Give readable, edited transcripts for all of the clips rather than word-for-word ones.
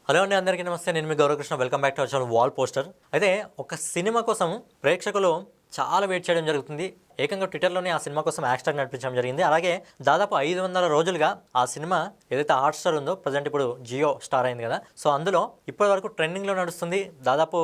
Hello అండి, అందరికీ నమస్తే. నేను మీ Gauravkrishna. Welcome back to our channel wall poster. అయితే ఒక సినిమా కోసం ప్రేక్షకులు చాలా వెయిట్ చేయడం జరుగుతుంది. ఏకంగా ట్విట్టర్లోనే ఆ సినిమా కోసం హ్యాష్‌ట్యాగ్ నడిపించడం జరిగింది. అలాగే దాదాపు 500 రోజులుగా ఆ సినిమా ఏదైతే హాట్‌స్టార్ ఉందో ప్రెజెంట్ ఇప్పుడు జియో స్టార్ అయింది కదా. సో అందులో ఇప్పటివరకు ట్రెండింగ్‌లో నడుస్తుంది. దాదాపు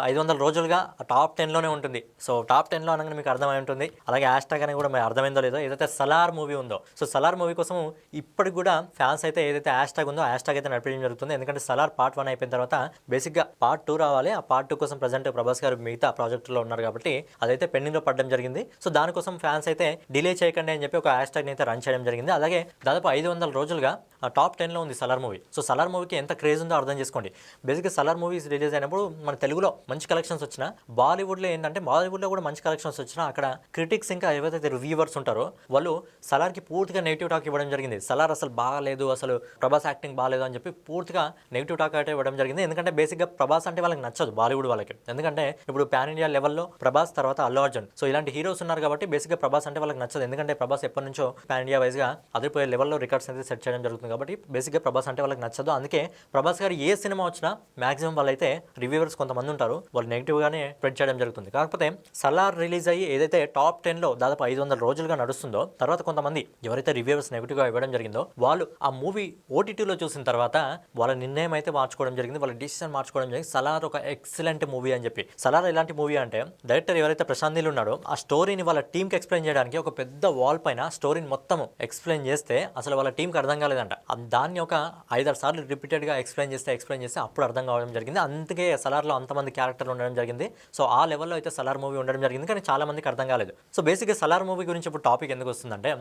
500 రోజులుగా టాప్ 10లోనే ఉంటుంది. సో టాప్ 10లో అనగానే మీకు అర్థమై ఉంటుంది. అలాగే హ్యాష్‌ట్యాగ్ అనేది కూడా మీకు అర్థమైందో లేదో, ఏదైతే సలార్ మూవీ ఉందో, సో సలార్ మూవీ కోసం ఇప్పటికి కూడా ఫ్యాన్స్ అయితే ఏదైతే హ్యాష్‌ట్యాగ్ ఉందో హ్యాష్‌ట్యాగ్ అయితే నడిపించడం జరుగుతుంది. ఎందుకంటే సలార్ పార్ట్ 1 అయిపోయిన తర్వాత బేసిక్‌గా పార్ట్ 2 రావాలి. ఆ పార్ట్ 2 కోసం ప్రెజెంట్ ప్రభాస్ గారు మిగతా ప్రాజెక్టులో ఉన్నారు కాబట్టి అదైతే పెండింగ్‌లో పడడం జరిగింది. సో దానికోసం ఫ్యాన్స్ అయితే డిలే చేయకండి అని చెప్పి ఒక హ్యాష్‌ట్యాగ్‌ని అయితే రన్ చేయడం జరిగింది. అలాగే దాదాపు 500 రోజులుగా టాప్ 10లో ఉంది సలార్ మూవీ. సో సలార్ మూవీకి ఎంత క్రేజ్ ఉందో అర్థం చేసుకోండి. బేసిక్గా సలార్ మూవీస్ రిలీజ్ అయినప్పుడు మన తెలుగులో మంచి కలెక్షన్స్ వచ్చినా, బాలీవుడ్లో ఏంటంటే బాలీవుడ్లో కూడా మంచి కలెక్షన్స్ వచ్చినా అక్కడ క్రిటిక్స్ ఇంకా ఏవైతే రివ్యూవర్స్ ఉంటారో వాళ్ళు సలార్కి పూర్తిగా నెగిటివ్ టాక్ ఇవ్వడం జరిగింది. సలార్ అసలు బాగాలేదు, అసలు ప్రభాస్ యాక్టింగ్ బాగాలేదు అని చెప్పి పూర్తిగా నెగిటివ్ టాక్ అయితే ఇవ్వడం జరిగింది. ఎందుకంటే బేసిక్గా ప్రభాస్ అంటే వాళ్ళకి నచ్చదు బాలీవుడ్ వాళ్ళకి. ఎందుకంటే ఇప్పుడు పాన్ ఇండియా లెవెల్లో ప్రభాస్ తర్వాత అల్లు అర్జున్, సో ఇలాంటి హీరోస్ ఉన్నారు కాబట్టి బేసిక్గా ప్రభాస్ అంటే వాళ్ళకి నచ్చదు. ఎందుకంటే ప్రభాస్ ఎప్పటి నుంచో పాన్ ఇండియా వైజ్గా అదిరిపోయే లెవెల్లో రికార్డ్స్ అయితే సెట్ చేయడం జరుగుతుంది కాబట్టి బేసిక్గా ప్రభాస్ అంటే వాళ్ళకి నచ్చదు. అందుకే ప్రభాస్ గారు ఏ సినిమా వచ్చినా మాక్సిమం వాళ్ళైతే రివ్యూవర్స్ కొంతమంది ఉంటారు, వాళ్ళు నెగిటివ్గానే స్ప్రెడ్ చేయడం జరుగుతుంది. కాకపోతే సలార్ రిలీజ్ అయ్యి ఏదైతే టాప్ 10లో దాదాపు 500 రోజులుగా నడుస్తుందో, తర్వాత కొంతమంది ఎవరైతే రివ్యూవర్స్ నెగిటివ్గా ఇవ్వడం జరిగిందో వాళ్ళు ఆ మూవీ ఓటీటీలో చూసిన తర్వాత వాళ్ళ నిర్ణయం అయితే మార్చుకోవడం జరిగింది, వాళ్ళ డిసిషన్ మార్చుకోవడం జరిగింది. సలార్ ఒక ఎక్సలెంట్ మూవీ అని చెప్పి. సలార్ ఎలాంటి మూవీ అంటే డైరెక్టర్ ఎవరైతే ప్రశాంత్ నీల్ ఉన్నాడో ఆ స్టోరీని వాళ్ళ టీంకి ఎక్స్ప్లెయిన్ చేయడానికి ఒక పెద్ద వాల్ పైన స్టోరీని మొత్తం ఎక్స్ప్లెయిన్ చేస్తే అసలు వాళ్ళ టీంకి అర్థం కాలేదంట. దాన్ని ఒక 5-6 సార్లు రిపీటెడ్గా ఎక్స్ప్లెయిన్ చేస్తే అప్పుడు అర్థం కావడం జరిగింది. అందుకే సలార్లో అంతమంది క్యారెక్టర్లు ఉండడం జరిగింది. సో ఆ లెవెల్లో అయితే సలార్ మూవీ ఉండడం జరిగింది, కానీ చాలా మందికి అర్థం కాలేదు. సో బేసిక్గా సలార్ మూవీ గురించి ఇప్పుడు టాపిక్ ఎందుకు వస్తుందంటే,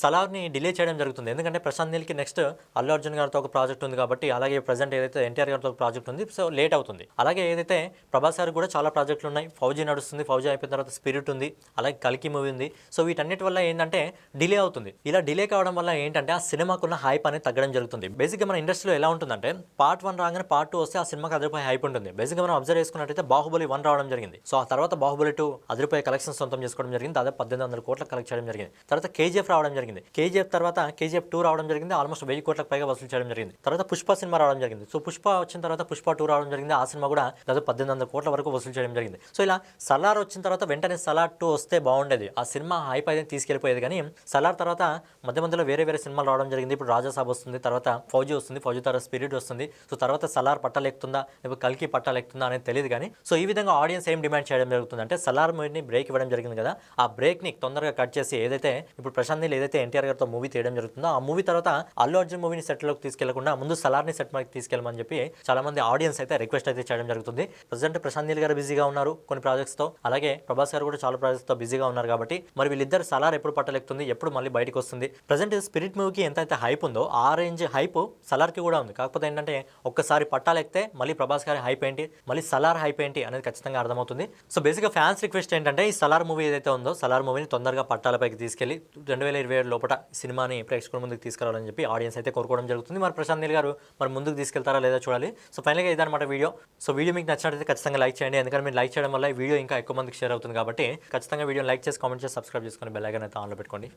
సలార్ని డిలే చేయడం జరుగుతుంది. ఎందుకంటే ప్రశాంత్ నీల్కి నెక్స్ట్ అల్లు అర్జున్ గారితో ఒక ప్రాజెక్ట్ ఉంది కాబట్టి, అలాగే ప్రజెంట్ ఏదైతే ఎన్టీఆర్ గారితో ఒక ప్రాజెక్ట్ ఉంది, సో లేట్ అవుతుంది. అలాగే ఏదైతే ప్రభాస్ గారు కూడా చాలా ప్రాజెక్టులు ఉన్నాయి. ఫౌజీ నడుస్తుంది, ఫౌజీ అయిపోయిన తర్వాత స్పిరిట్ ఉంది, అలాగే కల్కి మూవీ ఉంది. సో వీటన్నిటి వల్ల ఏంటంటే డిలే అవుతుంది. ఇలా డిలే కావడం వల్ల ఏంటంటే ఆ సినిమాకున్న హైప్ అనేది తగ్గడం జరుగుతుంది. బేసిక్గా మన ఇండస్ట్రీలో ఎలా ఉంటుందంటే పార్ట్ 1 రాగానే పార్ట్ 2 వస్తే ఆ సినిమాకి అదిరిపోయే హైప్ ఉంటుంది. బేసిక్గా మనం అబ్జర్వ్ చేసుకున్నట్టయితే బాహుబలి 1 రావడం జరిగింది. సో ఆ తర్వాత బాహుబలి 2 అదిరిపోయే కలెక్షన్స్ సొంతం చేసుకోవడం జరిగింది. దాదాపు 1800 కోట్ల కలెక్ట్ చేయడం జరిగింది. తర్వాత కేజీఎఫ్ రావడం జరిగింది. కేజీఎఫ్ తర్వాత కేజీఎఫ్ 2 రావడం జరిగింది. ఆల్మోస్ట్ 1000 కోట్లకు పైగా వసూలు చేయడం జరిగింది. తర్వాత పుష్ప సినిమా రావడం జరిగింది. సో పుష్ప వచ్చిన తర్వాత పుష్ప 2 రావడం జరిగింది. ఆ సినిమా కూడా దాదాపు 1800 కోట్ల వరకు వసూలు చేయడం జరిగింది. సో ఇలా సలార్ వచ్చిన తర్వాత వెంటనే సలార్ 2 వస్తే బాగుండేది, ఆ సినిమా హైప్ అయితే తీసుకెళ్ళిపోయేది. కానీ సలార్ తర్వాత మధ్యలో వేరే సినిమాలు రావడం జరిగింది. ఇప్పుడు రాజాసాబ్ వస్తుంది, తర్వాత ఫౌజీ వస్తుంది, ఫౌజీ తర్వాత స్పిరిట్ వస్తుంది. సో తర్వాత సలార్ పట్టాలెక్కుతుందా లేకపోతే కల్కి పట్టాలెక్కుతుందా అనేది తెలియదు. కానీ సో ఈ విధంగా ఆడియన్స్ ఏం డిమాండ్ చేయడం జరుగుతుంది అంటే, సలార్ మూవీని బ్రేక్ ఇవ్వడం జరిగింది కదా, ఆ బ్రేక్ని తొందరగా కట్ చేసి ఏదైతే ఇప్పుడు ప్రశాంత్ నీల్ ఏదైతే ఎన్టీఆర్ గారితో మూవీ తీయడం జరుగుతుందో ఆ మూవీ తర్వాత అల్లు అర్జున్ మూవీని సెట్లోకి తీసుకెళ్లకుండా ముందు సలార్ని సెట్ మనకి తీసుకెళ్ళమని చెప్పి చాలా మంది ఆడియన్స్ అయితే రిక్వెస్ట్ అయితే చేయడం జరుగుతుంది. ప్రజెంట్ ప్రశాంత్ నీల్ గారు బిజీగా ఉన్నారు కొన్ని ప్రాజెక్ట్స్తో, అలాగే ప్రభాస్ గారు కూడా చాలా ప్రాజెక్ట్స్తో బిజీగా ఉన్నారు కాబట్టి మరి వీళ్ళిద్దరు సలార్ ఎప్పుడు పట్టలెక్కుతుంది, ఎప్పుడు మళ్ళీ బయటకు వస్తుంది. ప్రజెంట్ స్పిరిట్ మూవీకి ఎంతైతే హైప్ ఉందో ఆ రేంజ్ హైప్ సలార్కి కూడా ఉంది. కాకపోతే ఏంటంటే ఒక్కసారి పట్టాలెక్కితే మళ్ళీ ప్రభాస్ గారి హైప్ ఏంటి, మళ్ళీ సలార్ హైప్ ఏంటి అనేది ఖచ్చితంగా అర్థమవుతుంది. సో బేసిక్గా ఫ్యాన్స్ రిక్వెస్ట్ ఏంటంటే ఈ సలార్ మూవీ ఏదైతే ఉందో సలార్ మూవీని తొందరగా పట్టాలపైకి తీసుకెళ్లి 2027 లోపల సినిమాని ప్రేక్షకుల ముందుకు తీసుకురావాలని చెప్పి ఆడియన్స్ అయితే కోరుకోవడం జరుగుతుంది. మరి ప్రశాంత్ నీల్ గారు మరి ముందుకు తీసుకెళ్తారా లేదా చూడాలి. సో ఫైనల్గా ఇదన్నమాట వీడియో. సో వీడియో మీకు నచ్చినట్లయితే ఖచ్చితంగా లైక్ చేయండి. ఎందుకంటే మీరు లైక్ చేయడం వల్ల ఈ వీడియో ఇంకా ఎక్కువ మందికి షేర్ అవుతుంది కాబట్టి ఖచ్చితంగా వీడియో లైక్ చేసి కామెంట్ చేసి సబ్స్క్రైబ్ చేసుకొని బెల్ ఐకాన్ అయితే ఆన్లో పెట్టుకోండి.